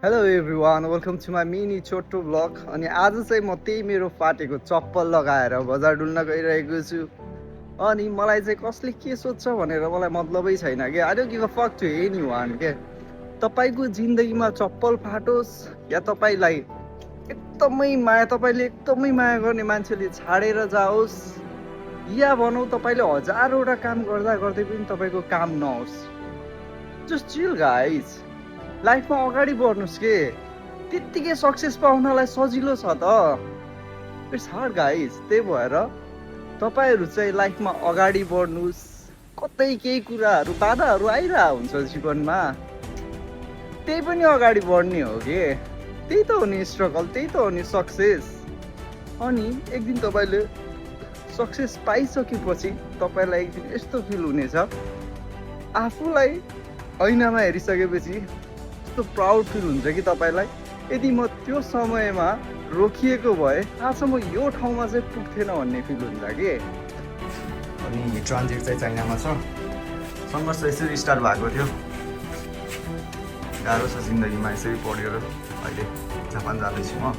Hello everyone welcome to my mini छोटो blog. अनि आज चाहिँ म त्यही मेरो फाटेको चप्पल लगाएर बजार डुल्न गइरहेको छु। अनि मलाई चाहिँ कसले के सोध्छ भनेर मलाई मतलबै छैन क्या। I don't give a fuck to anyone के। तपाईँको जिन्दगीमा चप्पल फाटोस् या तपाईँलाई एकदमै माया गर्ने मान्छेले छाडेर जाओस्, या भनौँ तपाईँले हजारवटा काम गर्दा गर्दै पनि तपाईँको काम नहोस्, जस्ट चिल गाइज। लाइफमा अगाडि बढ्नुहोस् के। त्यत्तिकै सक्सेस पाउनलाई सजिलो छ त। It's hard guys. त्यही भएर तपाईँहरू चाहिँ लाइफमा अगाडि बढ्नुहोस्। कतै केही कुराहरू बाधाहरू आइरहेको हुन्छ जीवनमा, त्यही पनि अगाडि बढ्ने हो के। त्यही त हो नि स्ट्रगल, त्यही त हो नि सक्सेस। अनि एक दिन तपाईँले सक्सेस पाइसकेपछि तपाईँलाई एक दिन यस्तो फिल हुनेछ, आफूलाई ऐनामा हेरिसकेपछि यस्तो प्राउड फिल हुन्छ कि तपाईँलाई, यदि म त्यो समयमा रोकिएको भए आज म यो ठाउँमा चाहिँ पुग्थेन भन्ने फिल हुन्छ कि। अनि ट्रान्जिट चाहिँ चाइनामा छ। सङ्घर्ष यसरी स्टार्ट भएको थियो। गाह्रो छ जिन्दगीमा, यसरी पढेर अहिले जापान जाँदैछु म।